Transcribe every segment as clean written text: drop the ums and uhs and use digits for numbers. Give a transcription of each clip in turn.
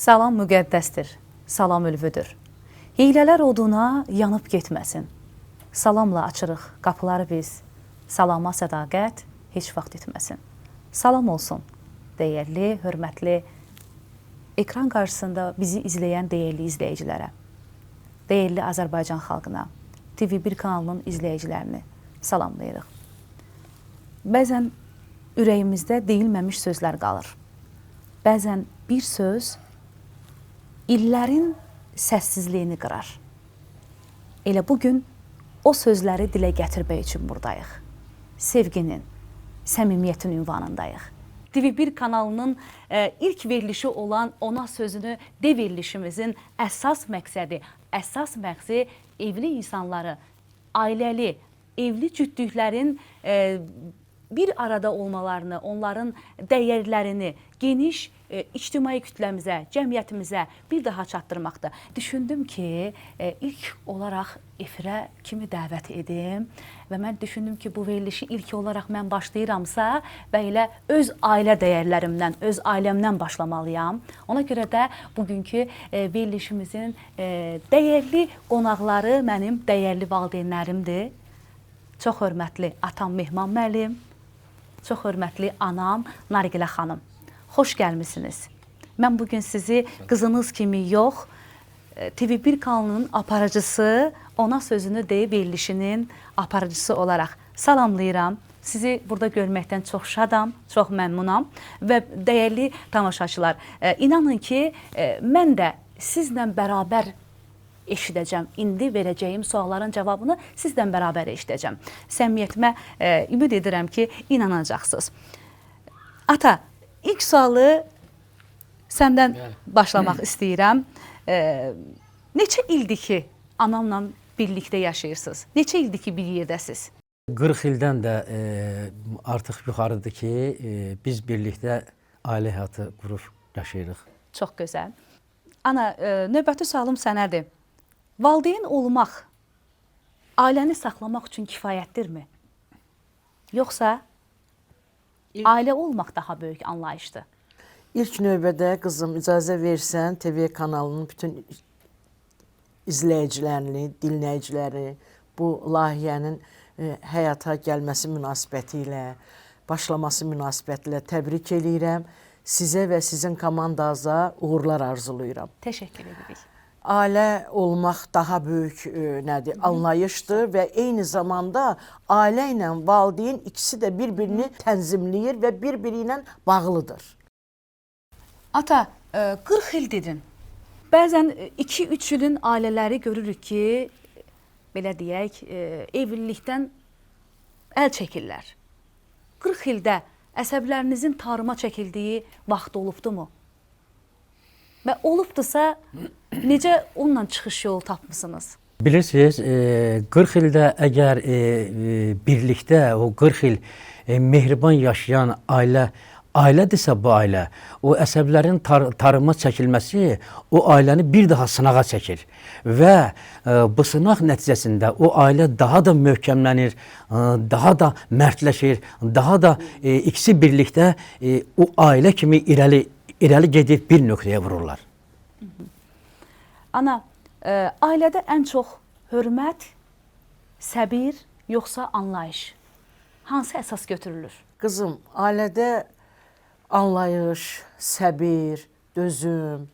Salam müqəddəsdir, salam ülvüdür. Hiylələr oduna yanıb getməsin. Salamla açırıq qapıları biz, salama sədaqət heç vaxt etməsin. Salam olsun, dəyərli, hörmətli, ekran qarşısında bizi izləyən dəyərli izləyicilərə, dəyərli Azərbaycan xalqına, TV1 kanalının izləyicilərini salamlayırıq. Bəzən ürəyimizdə deyilməmiş sözlər qalır. Bəzən bir söz illərin səssizliyini qırar. Elə bugün o sözləri dilə gətirmək üçün buradayıq. Sevginin, səmimiyyətin ünvanındayıq. TV1 kanalının ilk verilişi olan Ona Sözünü De verilişimizin əsas məqsədi evli insanları, ailəli, evli cütlüklərin bir arada olmalarını, onların dəyərlərini geniş ictimai kütləmizə, cəmiyyətimizə bir daha çatdırmaqdır. Düşündüm ki, ilk olaraq efirə kimi dəvət edim və mən düşündüm ki, bu verilişi ilk olaraq mən başlayıramsa və elə öz ailə dəyərlərimdən, öz ailəmdən başlamalıyam. Ona görə də bugünkü verilişimizin dəyərli qonaqları mənim dəyərli valideynlərimdir. Çox hörmətli atam Mehman müəllim, çox hörmətli anam Narigilə xanım. Xoş gəlmisiniz. Mən bugün sizi qızınız kimi yox, TV1 kanalının aparıcısı, Ona Sözünü De verilişinin aparıcısı olaraq salamlayıram. Sizi burada görməkdən çox şadam, çox məmnunam və dəyərli tamaşaçılar, inanın ki, mən də sizlə bərabər eşidəcəm. İndi verəcəyim sualların cavabını sizlə bərabər eşidəcəm. Səmimiyyətimə ümid edirəm ki, inanacaqsınız. Ata, ilk sualı səndən başlamaq istəyirəm. Neçə ildir ki, anamla birlikdə yaşayırsınız? Neçə ildir ki, bir yerdəsiz? 40 ildən də artıq yuxarıdır ki, biz birlikdə ailə həyatı qurub yaşayırıq. Çox gözəl. Ana, növbəti sualım sənədir. Valideyn olmaq ailəni saxlamaq üçün kifayətdirmi? Yoxsa ailə olmaq daha böyük anlayışdır? İlk növbədə qızım icazə versən TV kanalının bütün izləyicilərini, dinləyiciləri bu layihənin həyata gəlməsi münasibətilə, başlaması münasibətilə təbrik eləyirəm. Sizə və sizin komandanıza uğurlar arzulayıram. Təşəkkür edirik. Ailə olmaq daha böyük anlayışdır və eyni zamanda ailə ilə valideyn ikisi də bir-birini tənzimləyir və bir-biri ilə bağlıdır. Ata, 40 il dedin. Bəzən 2-3 ilin ailələri görürük ki, belə deyək, evlilikdən əl çəkirlər. 40 ildə əsəblərinizin tarıma çəkildiyi vaxt olubdumu? Və olubdursa, necə onunla çıxış yolu tapmısınız? Bilirsiniz, 40 ildə əgər birlikdə o 40 il mehriban yaşayan ailədirsə bu ailə, o əsəblərin tarıma çəkilməsi o ailəni bir daha sınağa çəkir. Və bu sınaq nəticəsində o ailə daha da möhkəmlənir, daha da mərdləşir, daha da ikisi birlikdə o ailə kimi irəli gedib bir nöqtəyə vururlar. Ana, ailədə ən çox hörmət, səbir, yoxsa anlayış? Hansı əsas götürülür? Qızım, ailədə anlayış, səbir, dözüm,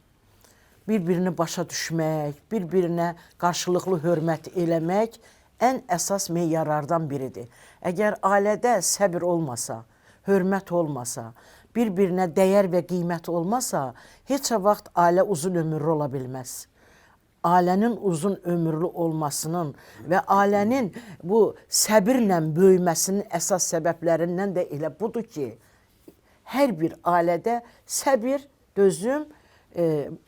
bir-birini başa düşmək, bir-birinə qarşılıqlı hörmət eləmək ən əsas meyarlardan biridir. Əgər ailədə səbir olmasa, hörmət olmasa, bir-birinə dəyər və qiymət olmasa, heç vaxt ailə uzun ömürlü ola bilməz. Ailənin uzun ömürlü olmasının və ailənin bu səbirlə böyüməsinin əsas səbəblərindən də elə budur ki, hər bir ailədə səbir, dözüm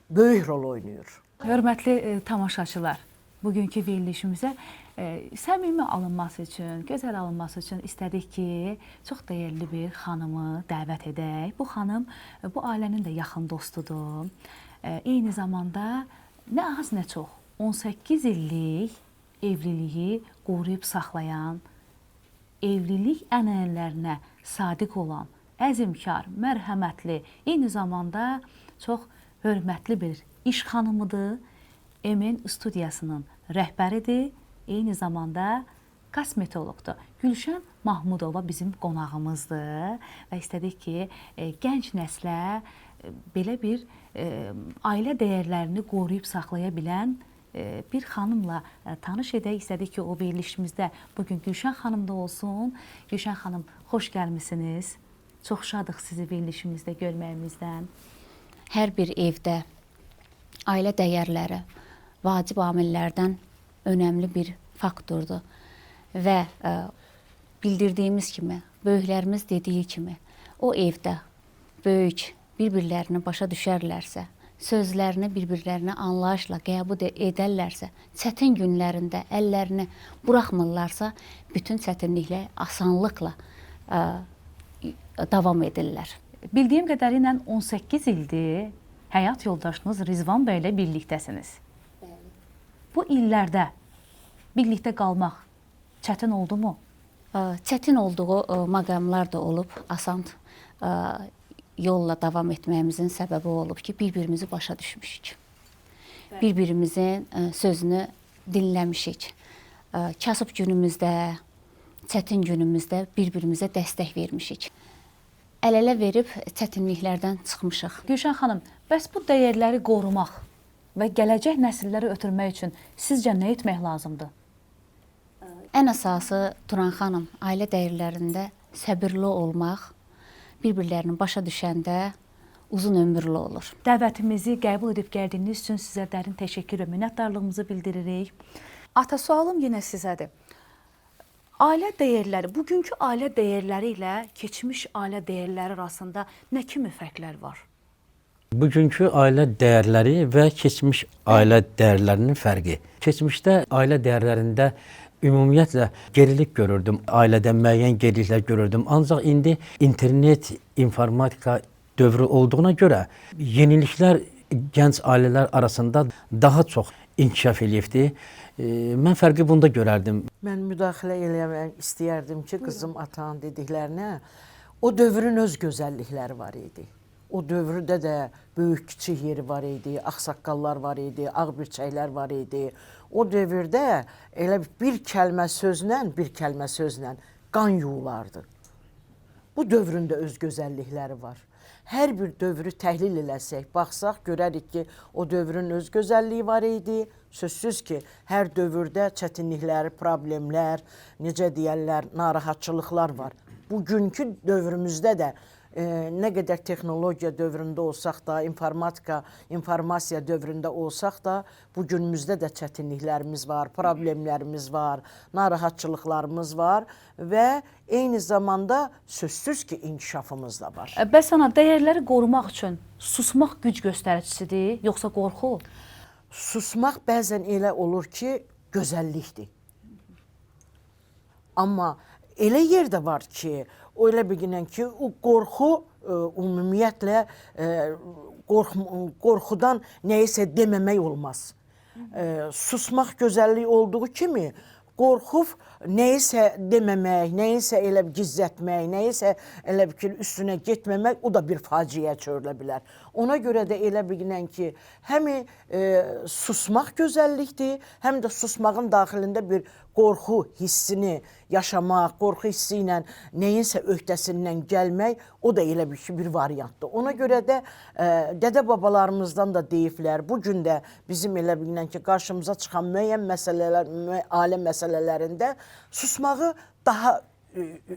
böyük rol oynayır. Hörmətli tamaşaçılar, bugünkü verilişimizə səmimi alınması üçün, gözəl alınması üçün istədik ki, çox dəyərli bir xanımı dəvət edək. Bu xanım bu ailənin də yaxın dostudur. Eyni zamanda nə az nə çox 18 illik evliliyi qoruyub saxlayan, evlilik ənənələrinə sadiq olan, əzmkar, mərhəmətli, eyni zamanda çox hörmətli bir iş xanımıdır. Emin studiyasının rəhbəridir, eyni zamanda kosmetoloqdur. Gülşən Mahmudova bizim qonağımızdır və istədik ki, gənc nəslə belə bir ailə dəyərlərini qoruyub saxlaya bilən bir xanımla tanış edək. İstədik ki, o verilişimizdə bugün Gülşən xanım da olsun. Gülşən xanım, xoş gəlmisiniz. Çox şadıq sizi verilişimizdə görməyimizdən. Hər bir evdə ailə dəyərləri vacib amillərdən önəmli bir faktordur və bildirdiyimiz kimi, böyüklərimiz dediyi kimi, o evdə böyük bir-birlərini başa düşərlərsə, sözlərini bir-birlərinə anlayışla qəbul edərlərsə, çətin günlərində əllərini buraxmırlarsa, bütün çətinliklər asanlıqla davam edirlər. Bildiyim qədərilə 18 ildir həyat yoldaşınız Rizvan bəy ilə birlikdəsiniz. Bu illərdə birlikdə qalmaq çətin oldu mu? Çətin olduğu məqamlar da olub, asan yolla davam etməyimizin səbəbi olub ki, bir-birimizi başa düşmüşük. Bir-birimizin sözünü dinləmişik. Kasıb günümüzdə, çətin günümüzdə bir-birimizə dəstək vermişik. Əl-ələ verib çətinliklərdən çıxmışıq. Gülşən xanım, bəs bu dəyərləri qorumaq və gələcək nəsilləri ötürmək üçün sizcə nə etmək lazımdır? Ən əsası Turan xanım, ailə dəyərlərində səbirli olmaq, bir-birlərini başa düşəndə uzun ömürlü olur. Dəvətimizi qəbul edib gəldiyiniz üçün sizə dərin təşəkkür və minnətdarlığımızı bildiririk. Ata, sualım yenə sizədir. Ailə dəyərləri, bugünkü ailə dəyərləri ilə keçmiş ailə dəyərləri arasında nə kimi fərqlər var? Bugünkü ailə dəyərləri və keçmiş ailə dəyərlərinin fərqi. Keçmişdə ailə dəyərlərində ümumiyyətlə gerilik görürdüm, ailədə müəyyən geriliklər görürdüm. Ancaq indi internet, informatika dövrü olduğuna görə yeniliklər gənc ailələr arasında daha çox inkişaf eləyibdir. Mən fərqi bunda görərdim. Mən müdaxilə eləmək istəyərdim ki, qızım atanın dediklərinə, o dövrün öz gözəllikləri var idi. O dövrdə də böyük kiçik yeri var idi, ağsaqqallar var idi, ağbirçəklər var idi. O dövrdə elə bir kəlmə sözlə qan yuvardı. Bu dövrün də öz gözəllikləri var. Hər bir dövrü təhlil eləsək, baxsaq, görərik ki, o dövrün öz gözəlliyi var idi. Sözsüz ki, hər dövrdə çətinliklər, problemlər, necə deyərlər, narahatçılıqlar var. Bugünkü dövrümüzdə də nə qədər texnologiya dövründə olsaq da, informasiya dövründə olsaq da, bu günümüzdə də çətinliklərimiz var, problemlərimiz var, narahatçılıqlarımız var və eyni zamanda sözsüz ki, inkişafımız da var. Bəs ana, dəyərləri qorumaq üçün susmaq güc göstəricisidir, yoxsa qorxu? Susmaq bəzən elə olur ki, gözəllikdir. Amma elə yer də var ki, öyle bilinen ki, o qorxu ümumiyyətlə qorxudan nəyisə deməmək olmaz. Susmaq gözəllik olduğu kimi, qorxu nəyisə deməmək, nəyisə elə gizlətmək, nəyisə elə bir üstünə getməmək, o da bir faciəyə çevrilə bilər. Ona görə də elə bilinen ki, həm susmaq gözəllikdir, həm də susmağın daxilində bir qorxu hissini yaşamaq, qorxu hissi ilə nəyinsə öhdəsindən gəlmək, o da elə bir variantdır. Ona görə də dədə-babalarımızdan da deyiblər, bugün də bizim elə bilinen ki, qarşımıza çıxan müəyyən məsələlər, ailə məsələlərində susmağı daha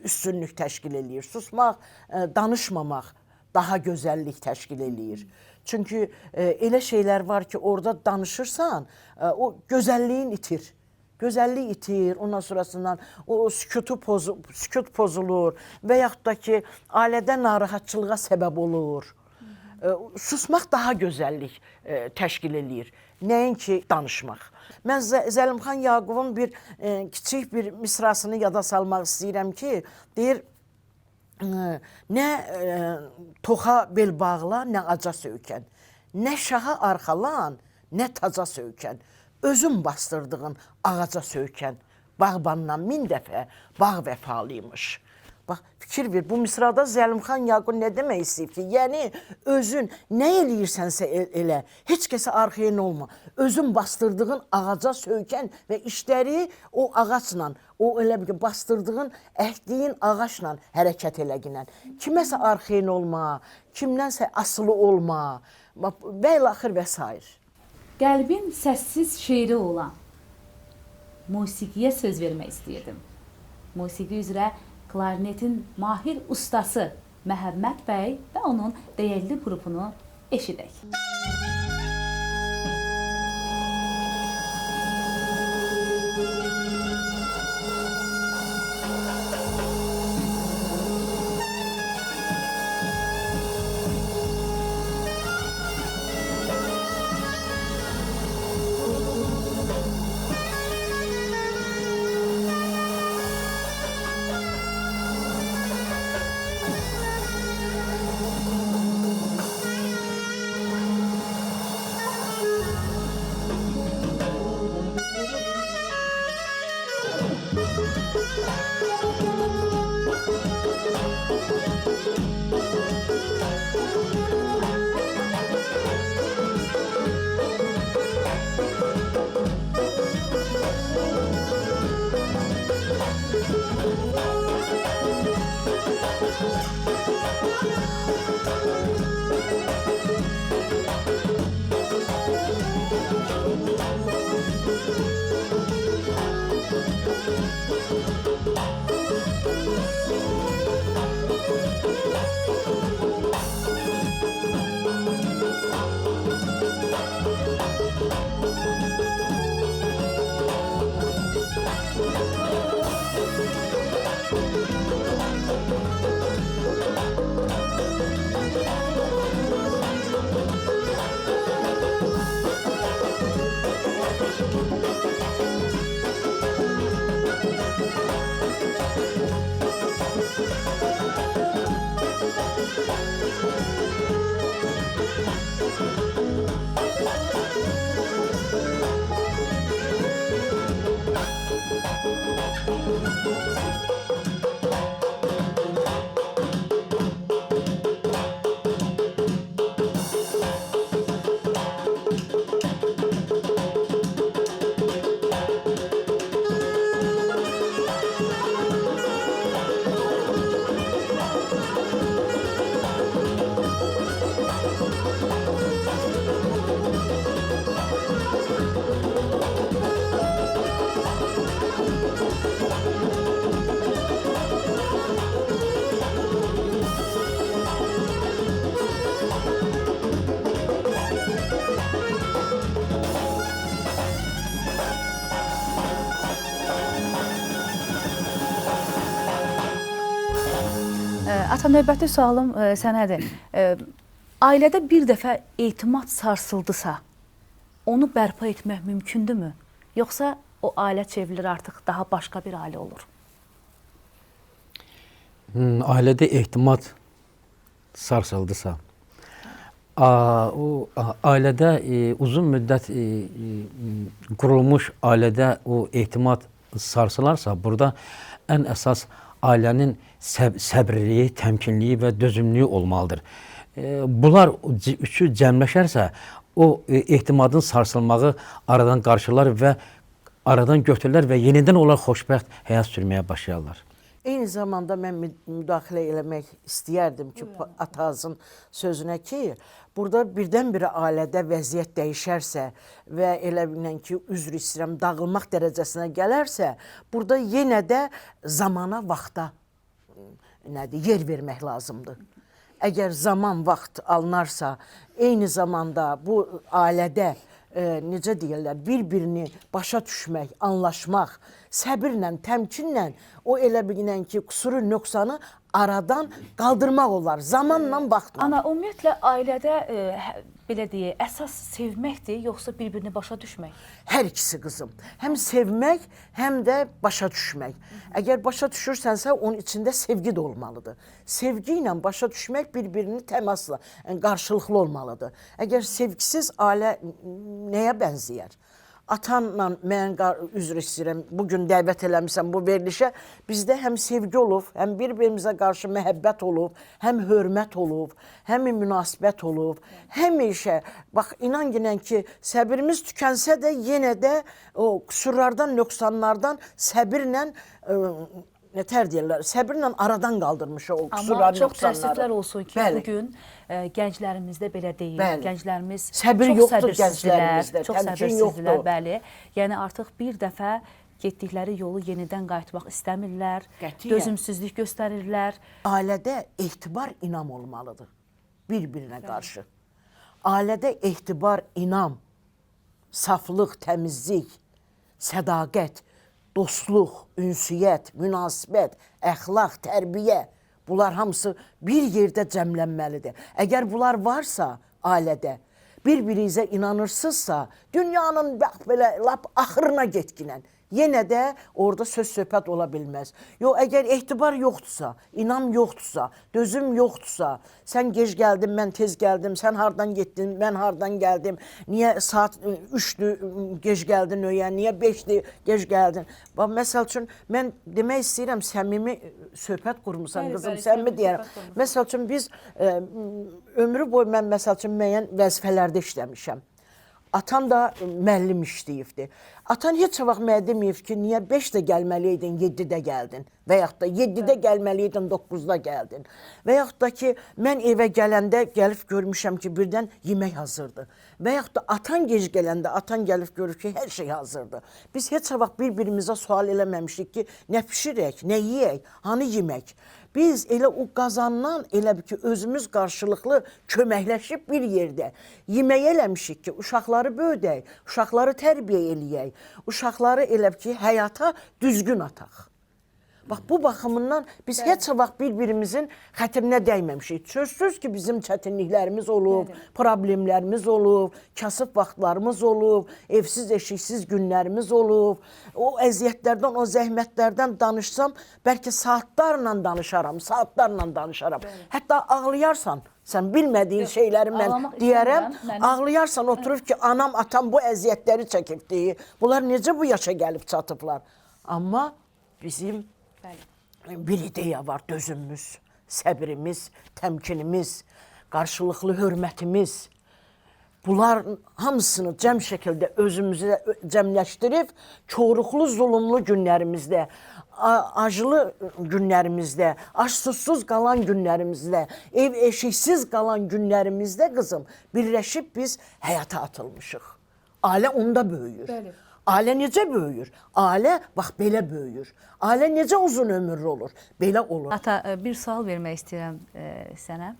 üstünlük təşkil eləyir. Susmaq, danışmamaq daha gözəllik təşkil eləyir. Çünki elə şeylər var ki, orada danışırsan, o gözəlliyin itir. Gözəllik itir, ondan sonrasından o sükut pozulur və yaxud da ki, ailədə narahatçılığa səbəb olur. Susmaq daha gözəllik təşkil eləyir, nəinki danışmaq. Mən Zəlimxan Yaqubun kiçik bir misrasını yada salmaq istəyirəm ki, deyir, nə toxa bel bağla, nə aca söykən, nə şaha arxalan, nə taca söykən, özün bastırdığın ağaca söykən, bağbandan 1000 dəfə bağ vəfalıymış. Bax, fikir ver, bu misrada Zəlimxan Yaqub nə demək istəyib ki, yəni özün nə eləyirsənsə elə, heç kəsə arxayın olma. Özün bastırdığın ağaca söykən və işləri o ağacla, o elə bir ki, bastırdığın, əkdiyin ağaçla hərəkət eləginən. Kiməsə arxayın olma, kimdənsə asılı olma və ilaxır və s. Qəlbin səssiz şeiri olan musiqiyə söz vermək istəyirdim. Musiqi üzrə klarnetin mahir ustası Məhəmməd bəy və onun dəyərli qrupunu eşidək. Ata, növbəti sualım sənədir. Ailədə bir dəfə etimad sarsıldısa, onu bərpa etmək mümkündürmü? Yoxsa o ailə çevrilir artıq daha başqa bir ailə olur? Ailədə etimad sarsıldısa, o ailədə uzun müddət qurulmuş ailədə o etimad sarsılarsa, burada ən əsas ailənin səbrliyi, təmkinliyi və dözümlüyü olmalıdır. Bunlar üçü cəmləşərsə, o etimadın sarsılmağı aradan qarşılar və aradan götürürlər və yenidən onlar xoşbəxt həyat sürməyə başlayarlar. Eyni zamanda mən müdaxilə eləmək istəyərdim ki, Atazın sözünə ki, burada birdən-birə ailədə vəziyyət dəyişərsə və elə bilən ki, üzr istəyirəm, dağılmaq dərəcəsinə gələrsə, burada yenə də zamana, vaxta yer vermək lazımdır. Əgər zaman, vaxt alınarsa, eyni zamanda bu ailədə necə deyirlər, bir-birini başa düşmək, anlaşmaq, səbirlə, təmkinlə o elə bilən ki, qüsuru, nöqsanı aradan qaldırmaq olar, zamanla, vaxtla. Ana, ümumiyyətlə ailədə belə deyək, əsas sevməkdir, yoxsa bir-birini başa düşmək? Hər ikisi qızım. Həm sevmək, həm də başa düşmək. Əgər başa düşürsənsə, onun içində sevgi də olmalıdır. Sevgi ilə başa düşmək bir-birini təmasla, qarşılıqlı olmalıdır. Əgər sevgisiz ailə nəyə bənzəyər? atanla mən üzr istəyirəm, bugün dəvət eləmişəm bu verilişə. Bizdə həm sevgi olub, həm bir-birimizə qarşı məhəbbət olub, həm hörmət olub, həm münasibət olub. Həmişə, bax, inan ginən ki, səbrimiz tükənsə də yenə də o qüsurlardan, nöqsanlardan səbirlə nətər deyirlər, səbirlə aradan qaldırmışıq o Amma qüsurları, çox nöqsanları. təəssüflər olsun ki, Bəli. bugün gənclərimizdə belə deyil. Bəli. Gənclərimiz Səbir çox yoxdur səbirsizdirlər, gənclərimizdə, çox təmkin səbirsizdirlər, yoxdur. bəli. Yəni artıq bir dəfə getdikləri yolu yenidən qayıtmaq istəmirlər, Qətiyyən. dözümsüzlük göstərirlər. Ailədə etibar, inam olmalıdır bir-birinə qarşı. Ailədə etibar, inam, saflıq, təmizlik, sədaqət, dostluq, ünsiyyət, münasibət, əxlaq, tərbiyə, bunlar hamısı bir yerdə cəmlənməlidir. Əgər bunlar varsa ailədə, bir-birinizə inanırsınızsa, dünyanın bax belə lap axırına getginən, yenə də orada söz-söhbət ola bilməz. Yox, əgər etibar yoxdursa, inam yoxdursa, dözüm yoxdursa, sən gec gəldin, mən tez gəldim, sən hardan getdin, mən hardan gəldim, niyə saat 3-dür, gec gəldin öyə, niyə 5-dir, gec gəldin. Bax, məsəl üçün, mən demək istəyirəm, səmimi söhbət qurmusan, qızım, səmimi deyərəm. Məsəl üçün, biz ömrü boyu mən, məsəl üçün, müəyyən vəzifələrdə işləmişəm. Atan da müəllim işləyibdi. Atan heç vaxt mənə deməyib ki, niyə 5-də gəlməliydin, 7-də gəldin. Və yaxud da 7-də gəlməliydin, 9-da gəldin. Və yaxud da ki, mən evə gələndə gəlib görmüşəm ki, birdən yemək hazırdır. Və yaxud da atan gec gələndə, atan gəlib görür ki, hər şey hazırdır. Biz heç vaxt bir-birimizə sual eləməmişik ki, nə pişirək, nə yeyək, hanı yemək. Biz elə o qazandan elə bir ki, özümüz qarşılıqlı köməkləşib bir yerdə yemək eləmişik ki, uşaqları böyüdək, uşaqları tərbiyə eləyək, uşaqları elə bir ki, həyata düzgün ataq. Bax, bu baxımından biz heç vaxt bir-birimizin xətrinə dəyməmişik. Sözsüz ki, bizim çətinliklərimiz olub, problemlərimiz olub, kasıb vaxtlarımız olub, evsiz, eşiksiz günlərimiz olub. O əziyyətlərdən, o zəhmətlərdən danışsam, bəlkə saatlarla danışaram, saatlarla danışaram. Hətta ağlayarsan, sən bilmədiyin şeyləri mən deyərəm, ağlayarsan, oturub ki, anam, atam bu əziyyətləri çəkibdi, bunlar necə bu yaşa gəlib çatıblar. Amma bizim bir ideya var, dözümümüz, səbrimiz, təmkinimiz, qarşılıqlı hörmətimiz. Bunlar hamısını cəm şəkildə özümüzə cəmləşdirib, çoruqlu, zulumlu günlərimizdə, acılı günlərimizdə, aç-susuz qalan günlərimizdə, ev eşiksiz qalan günlərimizdə, qızım, birləşib biz həyata atılmışıq. Ailə onda böyüyür. Bəli. Ailə necə böyüyür? Ailə, bax, belə böyüyür. Ailə necə uzun ömürlü olur? Belə olur. Ata, bir sual vermək istəyirəm sənə.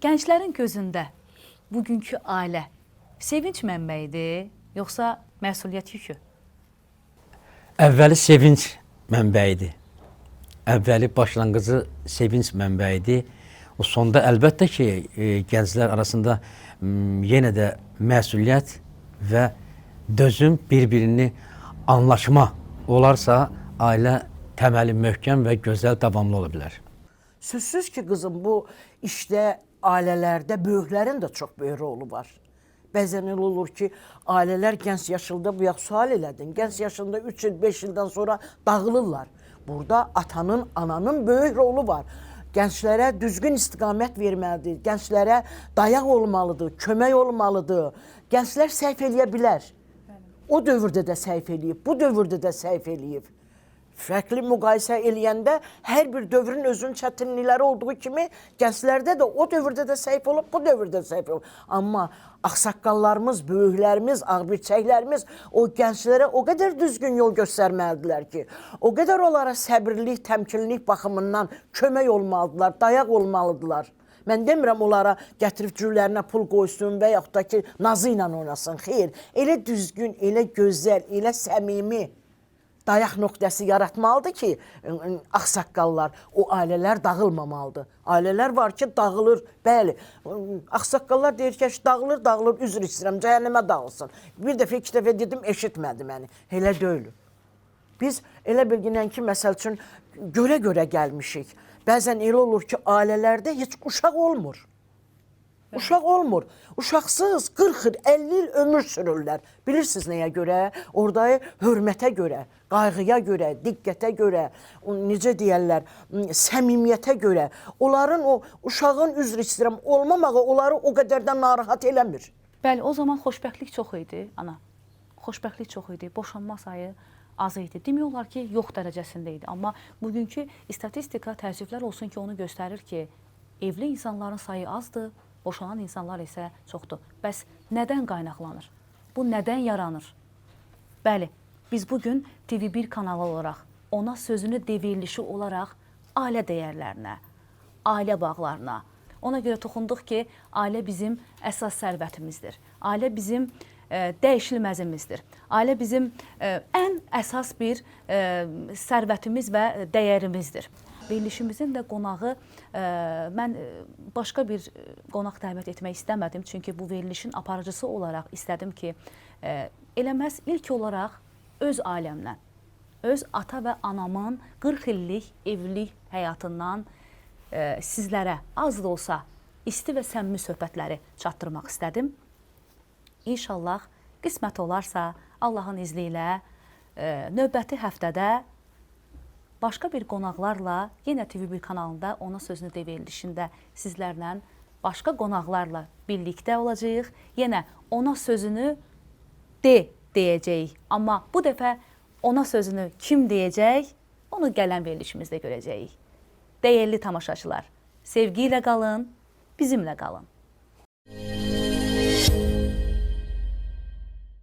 Gənclərin gözündə bugünkü ailə sevinç mənbəyidir, yoxsa məsuliyyət yükü? Əvvəli sevinç mənbəyidir. Əvvəli başlanğıcı sevinç mənbəyidir. O sonda əlbəttə ki, gənclər arasında yenə də məsuliyyət və dözüm, bir-birini anlaşma olarsa, ailə təməli möhkəm və gözəl davamlı ola bilər. Sözsüz ki, qızım, bu işdə, ailələrdə böyüklərin də çox böyük rolu var. Bəzən elə olur ki, ailələr gənc yaşında, bu yax sual elədin, gənc yaşında 3 il, 5 ildən sonra dağılırlar. Burada atanın, ananın böyük rolu var. Gənclərə düzgün istiqamət verməlidir, gənclərə dayaq olmalıdır, kömək olmalıdır. Gənclər səhv eləyə bilər. O dövrdə də səhv eləyib, bu dövrdə də səhv eləyib. Fərqli müqayisə eləyəndə hər bir dövrün özünün çətinlikləri olduğu kimi gənclərdə də o dövrdə də səhv olub, bu dövrdə də səhv olub. Amma ağsaqqallarımız, böyüklərimiz, ağbirçəklərimiz o gənclərə o qədər düzgün yol göstərməlidirlər ki, o qədər onlara səbirlik, təmkinlik baxımından kömək olmalıdırlar, dayaq olmalıdırlar. Mən demirəm onlara gətirib cürlərinə pul qoysun və yaxud da ki, nazı ilə oynasın. Xeyr, elə düzgün, elə gözəl, elə səmimi dayaq nöqtəsi yaratmalıdır ki, ağsaqqallar, o ailələr dağılmamalıdır. Ailələr var ki, dağılır, bəli. Ağsaqqallar deyir ki, dağılır, dağılır, üzr istəyirəm, cəhənnəmə dağılsın. Bir dəfə, 2 dəfə dedim, eşitmədi məni. Elə deyil. Biz elə bilginən ki, məsəl üçün, görə gəlmişik. Bəzən elə olur ki, ailələrdə heç uşaq olmur. Uşaq olmur. Uşaqsız 40 il, 50 il ömür sürürlər. Bilirsiniz nəyə görə? Orada hörmətə görə, qayğıya görə, diqqətə görə, necə deyərlər, səmimiyyətə görə. Onların o uşağın üzr istəyirəm olmamağı onları o qədərdən narahat eləmir. Bəli, o zaman xoşbəxtlik çox idi, ana. Xoşbəxtlik çox idi, boşanma sayı az idi. Demək olar ki, yox dərəcəsində idi. Amma bugünkü statistika təəssüflər olsun ki, onu göstərir ki, evli insanların sayı azdır, boşanan insanlar isə çoxdur. Bəs nədən qaynaqlanır? Bu nədən yaranır? Bəli, biz bugün TV1 kanalı olaraq, ona sözünü deverilişi olaraq ailə dəyərlərinə, ailə bağlarına, ona görə toxunduq ki, ailə bizim əsas sərvətimizdir. Ailə bizim dəyişilməzimizdir. Ailə bizim ən əsas bir sərvətimiz və dəyərimizdir. Verilişimizin də qonağı, mən başqa bir qonaq dəvət etmək istəmədim. Çünki bu verilişin aparıcısı olaraq istədim ki, eləməz ilk olaraq öz ailəmdən, öz ata və anamın 40 illik evlilik həyatından sizlərə az da olsa isti və səmimi söhbətləri çatdırmaq istədim. İnşallah qismət olarsa Allahın izni ilə növbəti həftədə başqa bir qonaqlarla yenə TV1 kanalında ona sözünü de verilişində sizlərlə başqa qonaqlarla birlikdə olacağıq. Yenə ona sözünü deyəcəyik. Amma bu dəfə ona sözünü kim deyəcək, onu gələn verilişimizdə görəcəyik. Dəyərli tamaşaçılar, sevgi ilə qalın, bizimlə qalın.